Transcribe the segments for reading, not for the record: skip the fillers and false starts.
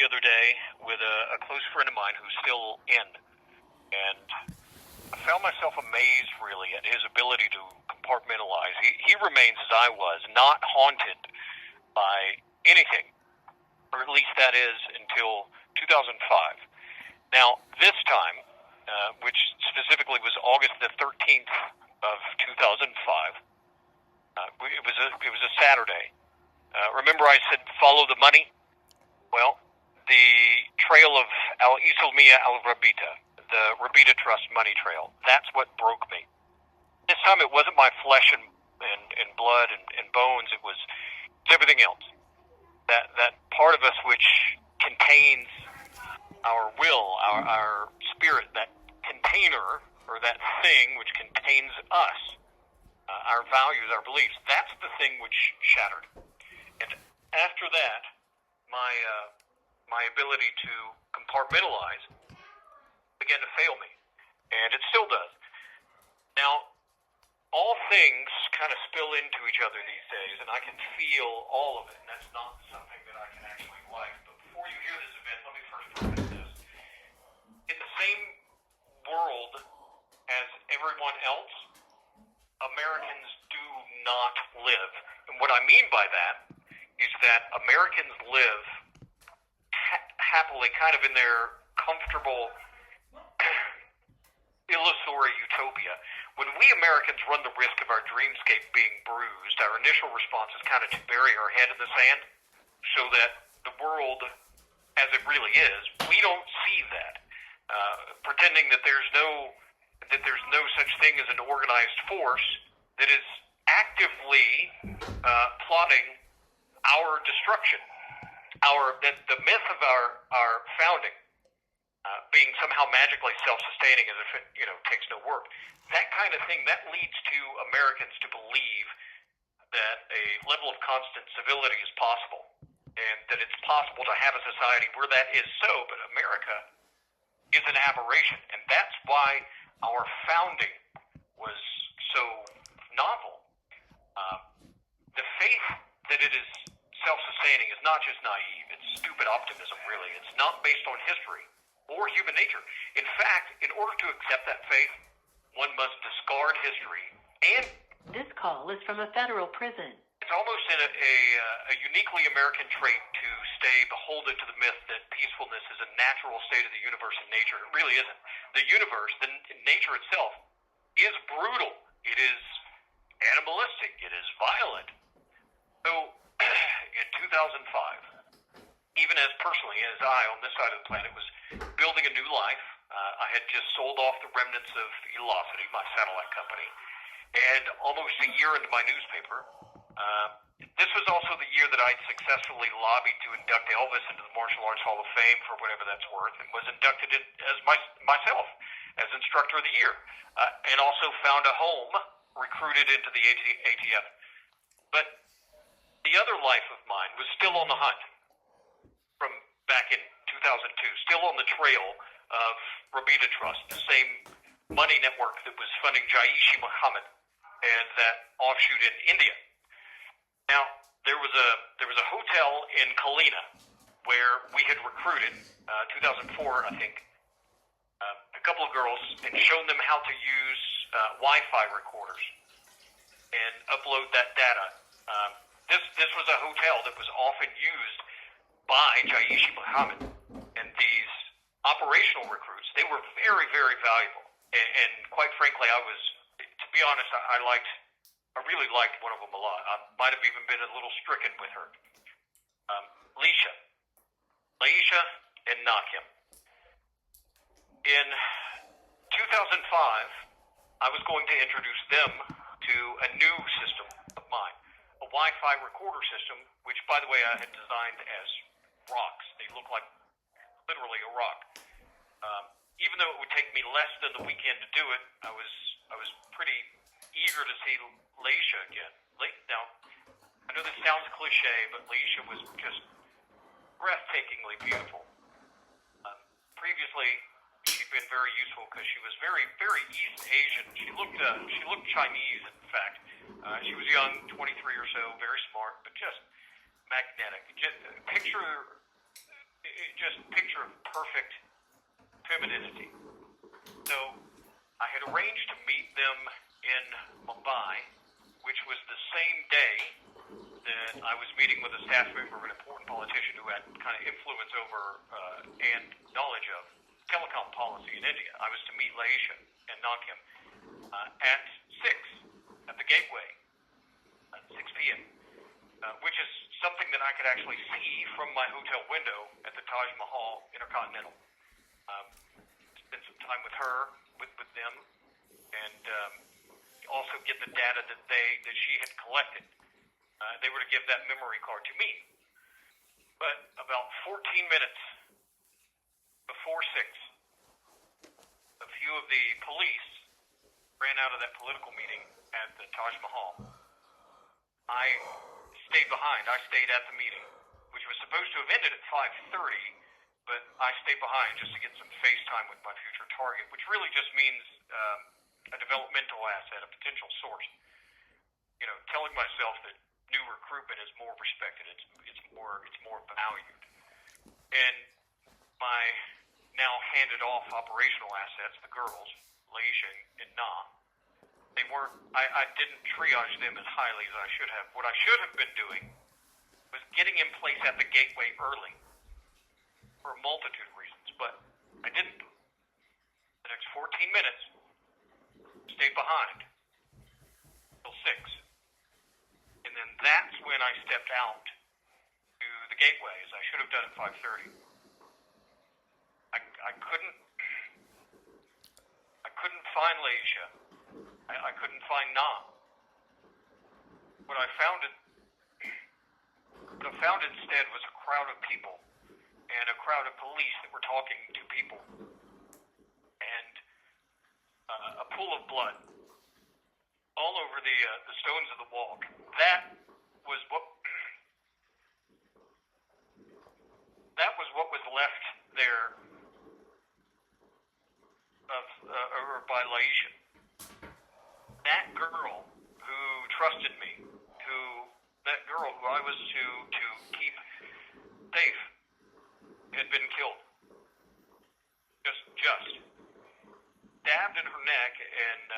other day with a close friend of mine who's still in, and I found myself amazed, really, at his ability to compartmentalize. He remains as I was, not haunted by anything, or at least that is until 2005. Now, this time, which specifically was August the 13th of 2005, it was a Saturday. Remember I said follow the money? Well, the trail of Al Isolmia Al Rabita, the Rabita Trust money trail, that's what broke me. This time it wasn't my flesh and blood and bones, it was everything else. That part of us which contains our will, our spirit, that container, or that thing which contains us, our values, our beliefs, that's the thing which shattered. And after that, my ability to compartmentalize began to fail me, and it still does. Now, all things kind of spill into each other these days, and I can feel all of it, and that's not something that I can actually like. But before you hear this event, let me first preface this. In the same world as everyone else, Americans do not live. And what I mean by that is that Americans live happily kind of in their comfortable illusory utopia. When we Americans run the risk of our dreamscape being bruised, our initial response is kind of to bury our head in the sand so that the world as it really is, we don't see that. Pretending that there's no such thing as an organized force that is actively plotting our destruction. The myth of our founding being somehow magically self-sustaining as if it takes no work. That kind of thing, that leads to Americans to believe that a level of constant civility is possible, and that it's possible to have a society where that is so, but America is an aberration, and that's why our founding was so novel. The faith that it is self-sustaining is not just naive, it's stupid optimism, really. It's not based on history or human nature. In fact, in order to accept that faith, one must discard history. And this call is from a federal prison. It's almost a uniquely American trait to stay beholden to the myth that peacefulness is a natural state of the universe and nature. It really isn't. The universe, nature itself, is brutal. It is animalistic. It is violent. So, in 2005, even as personally as I, on this side of the planet, was building a new life, I had just sold off the remnants of Elocity, my satellite company, and almost a year into my newspaper, this was also the year that I'd successfully lobbied to induct Elvis into the Martial Arts Hall of Fame, for whatever that's worth, and was inducted in as myself as Instructor of the Year, and also found a home, recruited into the ATF. But the other life of mine was still on the hunt from back in 2002, still on the trail of Rabita Trust, the same money network that was funding Jaish-e-Mohammed and that offshoot in India. Now, there was a hotel in Kalina where we had recruited, 2004, I think, a couple of girls and shown them how to use Wi-Fi recorders and upload that data. This was a hotel that was often used by Jaish-e-Mohammed, and these operational recruits, they were very, very valuable. And quite frankly, to be honest, I really liked one of them a lot. I might have even been a little stricken with her. Laisha and Nakim. In 2005, I was going to introduce them to a new system of mine, a Wi-Fi recorder system, which, by the way, I had designed as rocks. They look like literally a rock. Even though it would take me less than the weekend to do it, I was pretty eager to see Laisha again. Now, I know this sounds cliche, but Laisha was just breathtakingly beautiful. Previously, she'd been very useful because she was very, very East Asian. She looked Chinese, in fact. She was young, 23 or so, very smart, but just magnetic. Just picture just picture of perfect femininity. So I had arranged to meet them in Mumbai, which was the same day that I was meeting with a staff member of an important politician who had kind of influence over and knowledge of telecom policy in India. I was to meet Laisha and Nakim at 6 at the Gateway at 6 p.m., which is something that I could actually see from my hotel window at the Taj Mahal Intercontinental. Spend some time with her, with them, and also get the data that she had collected. They were to give that memory card to me. But about 14 minutes before 6, a few of the police ran out of that political meeting at the Taj Mahal. I stayed behind. I stayed at the meeting, which was supposed to have ended at 5:30, but I stayed behind just to get some face time with my future target, which really just means a developmental asset, a potential source. You know, telling myself that new recruitment is more respected, it's more valued. And my now handed off operational assets, the girls, Laisha and Na, I didn't triage them as highly as I should have. What I should have been doing was getting in place at the Gateway early for a multitude of reasons, but I didn't. The next 14 minutes, stayed behind till 6. And then that's when I stepped out to the Gateway, as I should have done at 5:30. I couldn't find Laisha. I couldn't find Na. What I found instead was a crowd of people and a crowd of police that were talking to people, and a pool of blood all over the stones of the walk. That was what was left there of by Laisha. That girl who trusted me, that girl who I was to keep safe, had been killed. Just stabbed in her neck and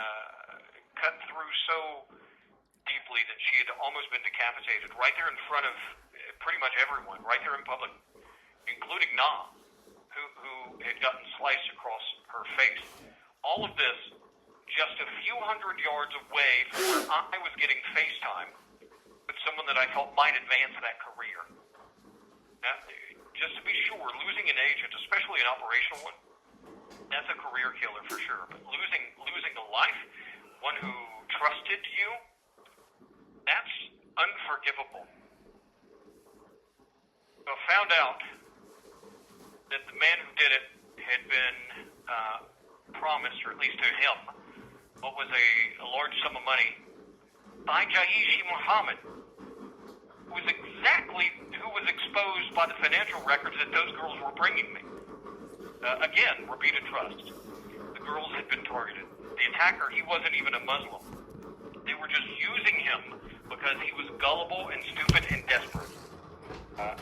cut through so deeply that she had almost been decapitated right there in front of pretty much everyone, right there in public, including Na, who had gotten sliced across her face. All of this just a few hundred yards away from where I was getting FaceTime with someone that I felt might advance that career. Now, just to be sure, losing an agent, especially an operational one, that's a career killer for sure. But losing a life, one who trusted you, that's unforgivable. So I found out that the man who did it had been promised, or at least to him, what was a large sum of money by Jaishi Muhammad, who was exposed by the financial records that those girls were bringing me. Again, repeated trust. The girls had been targeted. The attacker, he wasn't even a Muslim. They were just using him because he was gullible and stupid and desperate.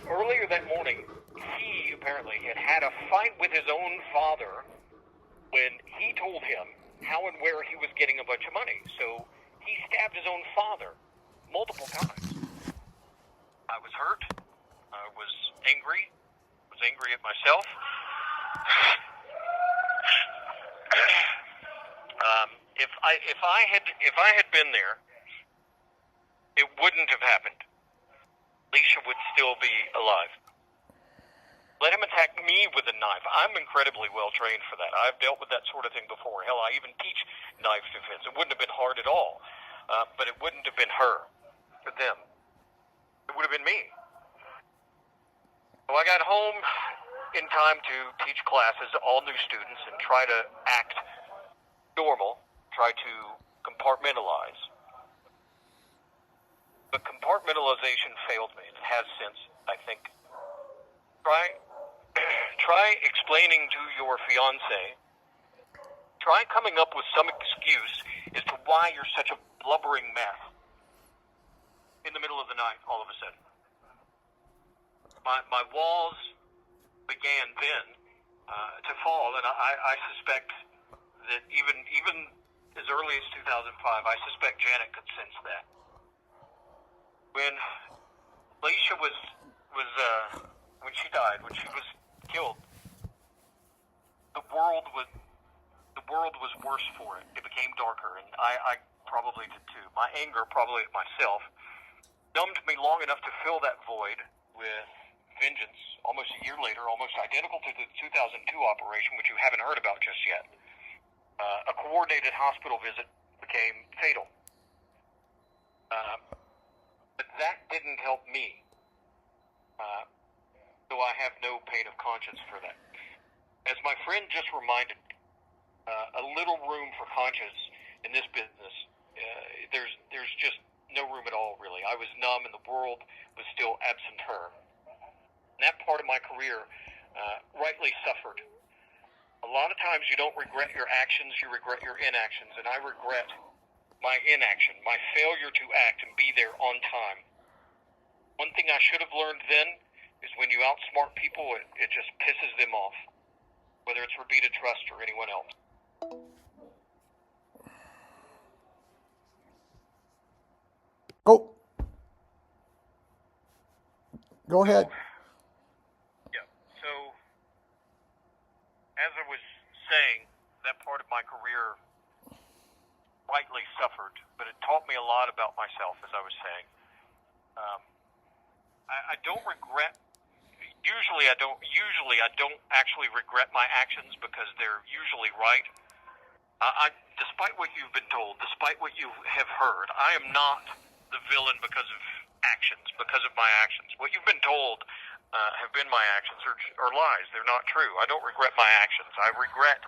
Earlier that morning, he apparently had a fight with his own father when he told him how and where he was getting a bunch of money. So he stabbed his own father multiple times. I was hurt. I was angry. I was angry at myself. If I had been there, it wouldn't have happened. Laisha would still be alive. Let him attack me with a knife. I'm incredibly well trained for that. I've dealt with that sort of thing before. Hell, I even teach knife defense. It wouldn't have been hard at all. But it wouldn't have been her, or them. It would have been me. So I got home in time to teach classes to all new students and try to act normal, try to compartmentalize. But compartmentalization failed me. It has since, I think. Try explaining to your fiancé. Try coming up with some excuse as to why you're such a blubbering mess in the middle of the night all of a sudden. My walls began then to fall, and I suspect that even as early as 2005, I suspect Janet could sense that. When Alicia was when she died, when she was killed, the world was worse for it. It became darker, and I probably did too. My anger, probably at myself, numbed me long enough to fill that void with vengeance. Almost a year later, almost identical to the 2002 operation, which you haven't heard about just yet, a coordinated hospital visit became fatal. But that didn't help me. So I have no pain of conscience for that. As my friend just reminded me, a little room for conscience in this business. There's just no room at all, really. I was numb, and the world was still absent her. And that part of my career rightly suffered. A lot of times you don't regret your actions, you regret your inactions, and I regret my inaction, my failure to act and be there on time. One thing I should have learned then is when you outsmart people, it just pisses them off, whether it's Rabita Trust or anyone else. Go ahead. Yeah. So, as I was saying, that part of my career rightly suffered, but it taught me a lot about myself, as I was saying. I don't regret. Usually, I don't actually regret my actions because they're usually right. Despite what you've been told, despite what you have heard, I am not the villain because of actions, because of my actions. What you've been told have been my actions are lies. They're not true. I don't regret my actions. I regret